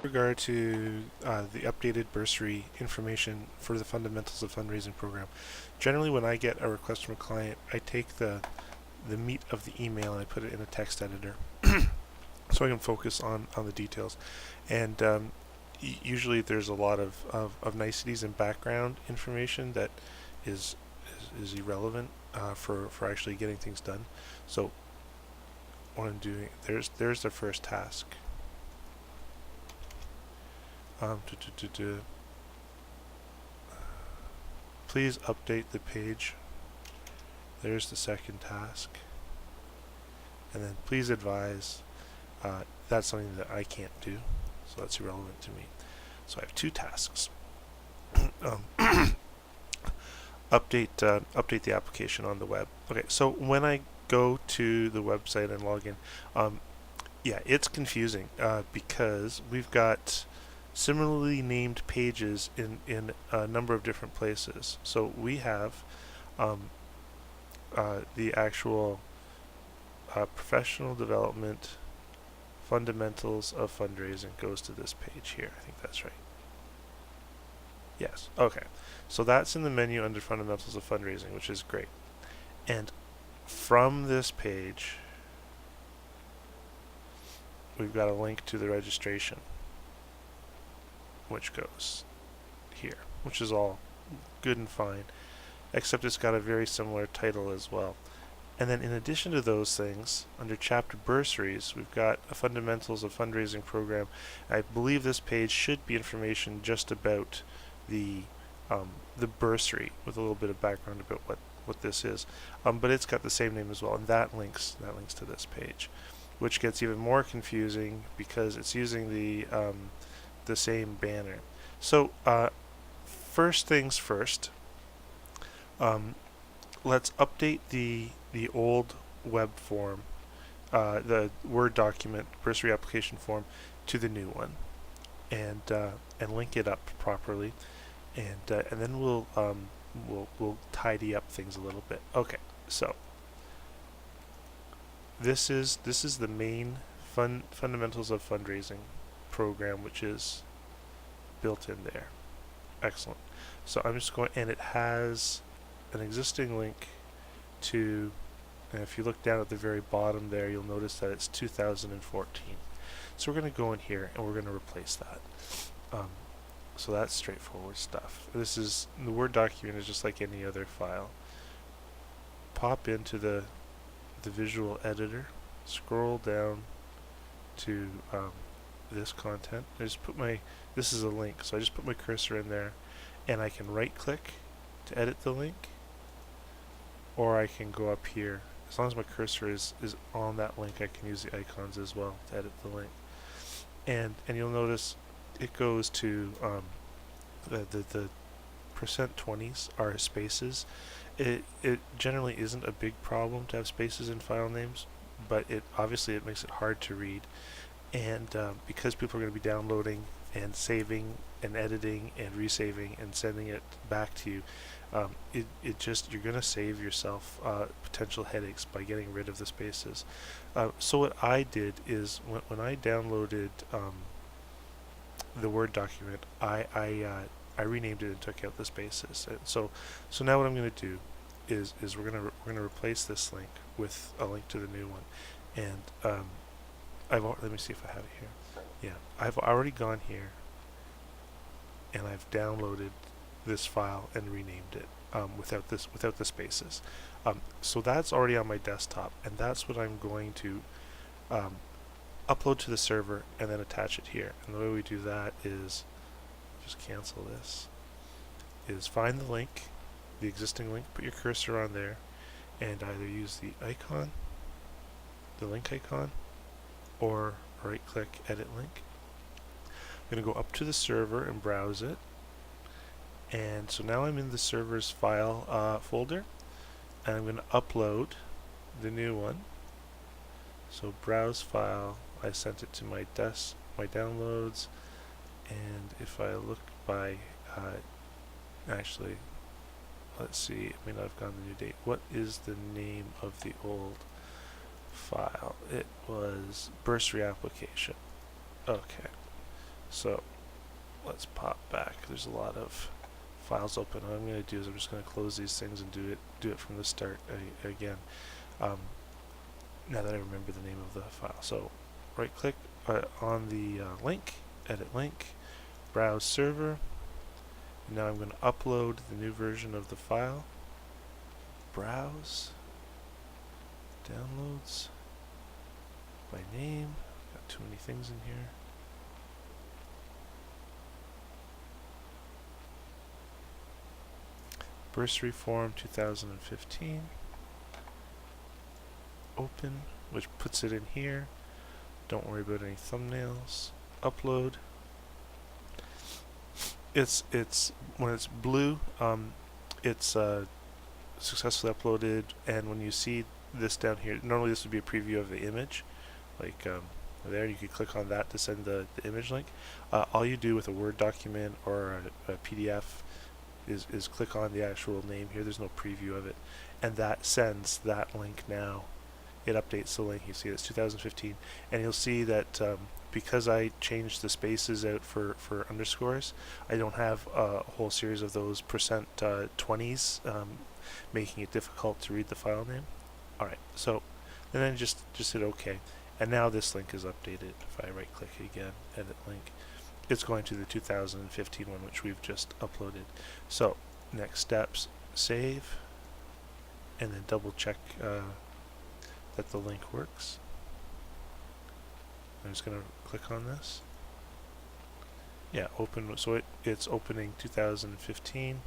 regard to the updated bursary information for the fundamentals of fundraising program, generally when I get a request from a client, I take the meat of the email and I put it in a text editor so I can focus on the details. And usually there's a lot of niceties and background information that is irrelevant for actually getting things done. So what I'm doing, there's the first task. Please update the page. There's the second task. And then please advise. That's something that I can't do, so that's irrelevant to me. So I have two tasks. Update the application on the web. Okay, so when I go to the website and log in, yeah, it's confusing because we've got similarly named pages in a number of different places. So we have the actual professional development fundamentals of fundraising goes to this page here. I think that's right. Yes. Okay. So that's in the menu under fundamentals of fundraising, which is great. And from this page, we've got a link to the registration, which goes here, which is all good and fine, except it's got a very similar title as well. And then in addition to those things, under chapter bursaries, we've got a fundamentals of fundraising program. I believe this page should be information just about the bursary with a little bit of background about what this is. But it's got the same name as well, and that links to this page, which gets even more confusing because it's using the same banner. So first things first, let's update the old web form, the Word document bursary application form, to the new one, and link it up properly, and then we'll tidy up things a little bit. Okay, so this is the main fundamentals of fundraising program, which is built in there. Excellent. So I'm just going, and it has an existing link to, and if you look down at the very bottom there, you'll notice that it's 2014. So we're going to go in here and we're going to replace that. So that's straightforward stuff. This is, the Word document is just like any other file. Pop into the visual editor, scroll down to this content. I just put this is a link, so I just put my cursor in there, and I can right click to edit the link, or I can go up here. As long as my cursor is on that link, I can use the icons as well to edit the link. And you'll notice it goes to the %20s are spaces. It generally isn't a big problem to have spaces in file names, but obviously it makes it hard to read. And because people are going to be downloading and saving and editing and resaving and sending it back to you, you're going to save yourself potential headaches by getting rid of the spaces. So what I did is when I downloaded the Word document, I renamed it and took out the spaces. And so now what I'm going to do is we're going to replace this link with a link to the new one. And let me see if I have it here. Yeah, I've already gone here and I've downloaded this file and renamed it without the spaces. So that's already on my desktop, and that's what I'm going to upload to the server and then attach it here. And the way we do that is just cancel this. Is find the link, the existing link, put your cursor on there, and either use the icon, the link icon, or right click edit link. I'm going to go up to the server and browse it, and so now I'm in the server's file folder, and I'm going to upload the new one. So browse file, I sent it to my downloads, and if I look by actually, let's see, it may not have gone the new date. What is the name of the old file? It was bursary application. Okay, So let's pop back. There's a lot of files open. What I'm going to do is I'm just going to close these things and do it from the start again. Now that I remember the name of the file. So right click on the link, edit link, browse server. And now I'm going to upload the new version of the file. Browse, downloads, by name. Got too many things in here. Bursary form 2015. Open, which puts it in here. Don't worry about any thumbnails. Upload. It's when it's blue, it's successfully uploaded, and when you see this down here, normally this would be a preview of the image, like there. You could click on that to send the image link. All you do with a Word document or a PDF is click on the actual name here. There's no preview of it, and that sends that link now. It updates the link. You see it's 2015, and you'll see that because I changed the spaces out for underscores, I don't have a whole series of those %20s, making it difficult to read the file name. Alright, so and then just hit OK, and now this link is updated. If I right click again, edit link, it's going to the 2015 one, which we've just uploaded. So next steps, save, and then double check that the link works. I'm just going to click on this. Yeah, open. So it's opening 2015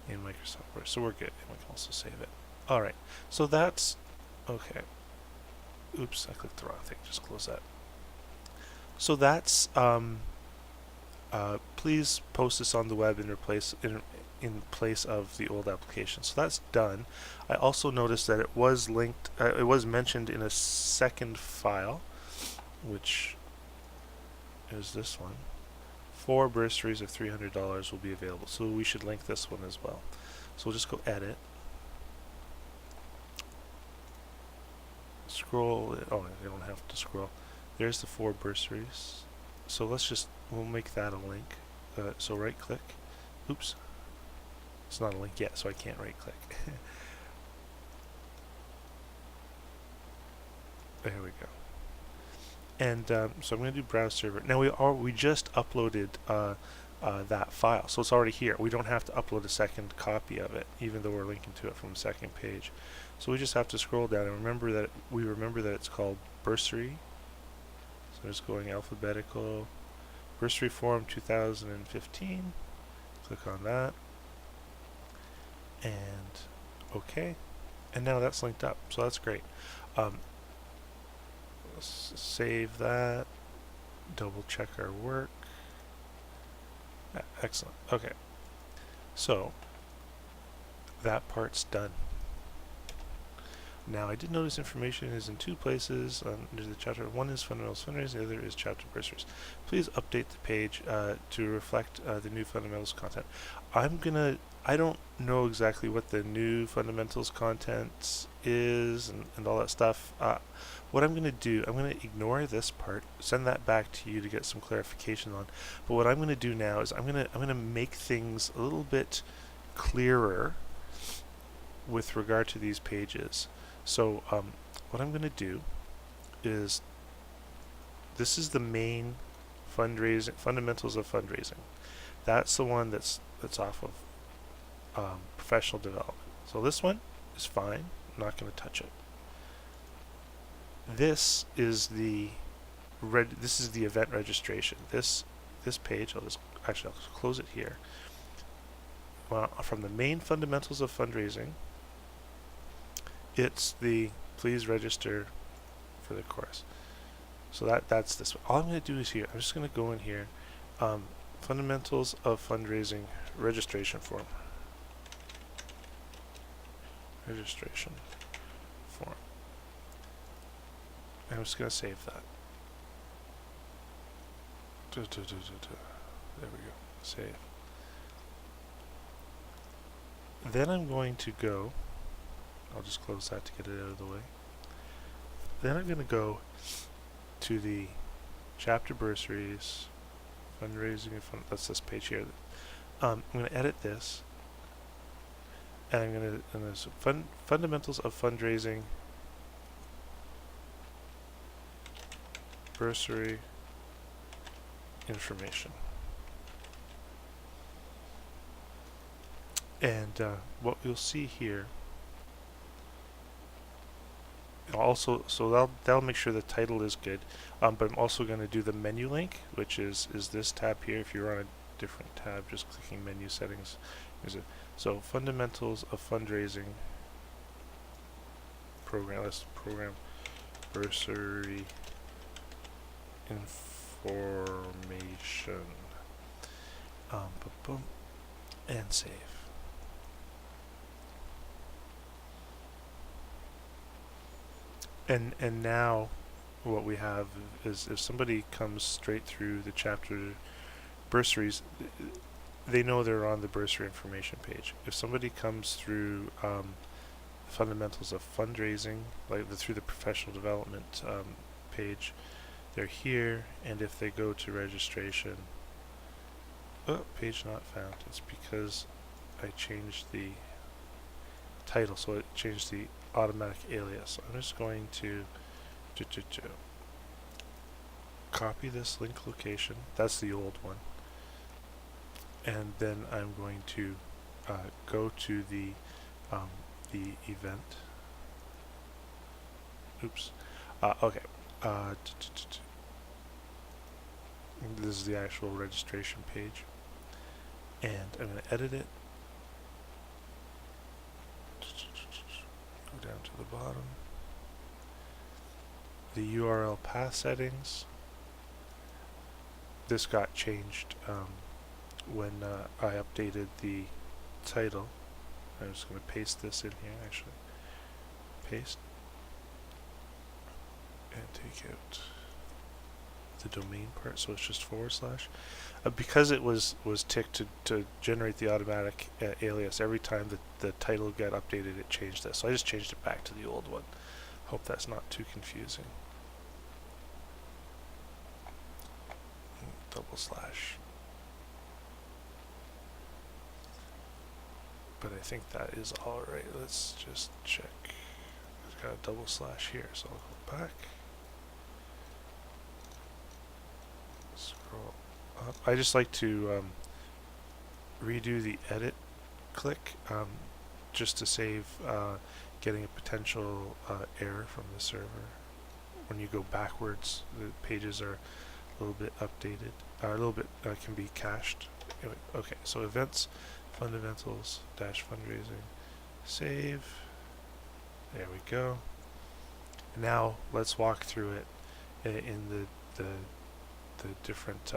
in Microsoft Word. So we're good. And we can also save it. Alright, so that's okay. Oops, I clicked the wrong thing. Just close that. So that's please post this on the web in place of the old application. So that's done. I also noticed that it was linked, it was mentioned in a second file, which is this one. 4 bursaries of $300 will be available. So we should link this one as well. So we'll just go edit. Scroll. Oh, you don't have to scroll. There's the 4 bursaries. So we'll make that a link. So right click. Oops. It's not a link yet, so I can't right click. There we go. And so I'm going to do browse server. Now we just uploaded that file, so it's already here. We don't have to upload a second copy of it, even though we're linking to it from the second page. So we just have to scroll down and remember that it's called bursary. So just going alphabetical. Bursary form 2015. Click on that. And OK. And now that's linked up, so that's great. Save that. Double check our work. Excellent. Okay. So that part's done. Now I did notice information is in 2 places under the chapter. One is fundamentals fundraising, the other is chapter bursaries. Please update the page to reflect the new fundamentals content. I don't know exactly what the new fundamentals content is and all that stuff. What I'm going to do, I'm going to ignore this part, send that back to you to get some clarification on. But what I'm going to do now is I'm going to make things a little bit clearer with regard to these pages. So what I'm going to do is, this is the main fundamentals of fundraising. That's the one that's off of professional development. So this one is fine. I'm not going to touch it. This is the event registration. This page, I'll close it here. Well, from the main fundamentals of fundraising, it's the please register for the course. So that's this one. All I'm going to do is here, I'm just going to go in here, fundamentals of fundraising registration form. Registration form. And I'm just going to save that. There we go. Save. Then I'm going to go, I'll just close that to get it out of the way. Then I'm going to go to the chapter bursaries, fundraising and that's this page here. I'm going to edit this, and I'm going to fundamentals of fundraising bursary information. And what you'll see here, also, so that'll make sure the title is good. But I'm also going to do the menu link, which is this tab here. If you're on a different tab, just clicking menu settings. So fundamentals of fundraising program. Let's program bursary information. Boom, and save. And now what we have is if somebody comes straight through the chapter bursaries, they know they're on the bursary information page. If somebody comes through fundamentals of fundraising, like through the professional development page, they're here, and if they go to registration, page not found. It's because I changed the title, so it changed the automatic alias. I'm just going to copy this link location. That's the old one. And then I'm going to go to the event. Oops. Okay. This is the actual registration page, and I'm going to edit it. Go down to the bottom. The URL path settings. This got changed when I updated the title. I'm just going to paste this in here, actually. Paste. And take out the domain part, so it's just / because it was ticked to generate the automatic alias every time the title got updated, it changed this. So I just changed it back to the old one. Hope that's not too confusing. / but I think that is alright. Let's just check. It's got a / here, so I'll go back. Scroll up. I just like to redo the edit click just to save getting a potential error from the server. When you go backwards, the pages are a little bit updated, a little bit can be cached. Anyway, okay, so events, fundamentals, fundraising, save. There we go. Now let's walk through it in the different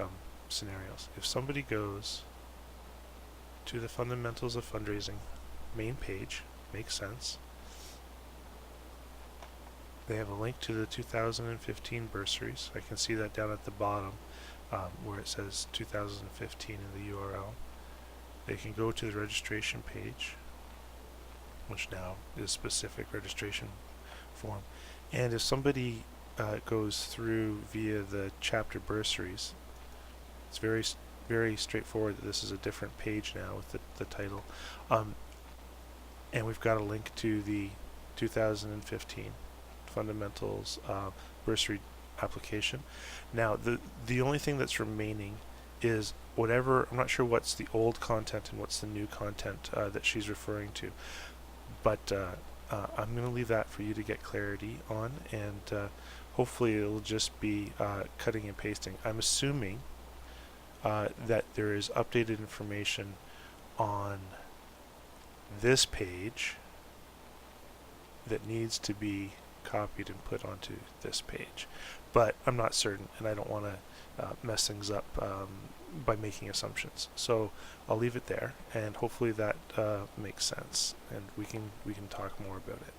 scenarios. If somebody goes to the fundamentals of fundraising main page, makes sense. They have a link to the 2015 bursaries. I can see that down at the bottom where it says 2015 in the URL. They can go to the registration page, which now is specific registration form. And if somebody goes through via the chapter bursaries, it's very straightforward that this is a different page now with the title. And we've got a link to the 2015 fundamentals bursary application. Now the only thing that's remaining is whatever, I'm not sure what's the old content and what's the new content that she's referring to, but I'm going to leave that for you to get clarity on, and hopefully it'll just be cutting and pasting. I'm assuming that there is updated information on this page that needs to be copied and put onto this page, but I'm not certain, and I don't want to mess things up by making assumptions. So I'll leave it there, and hopefully that makes sense, and we can talk more about it.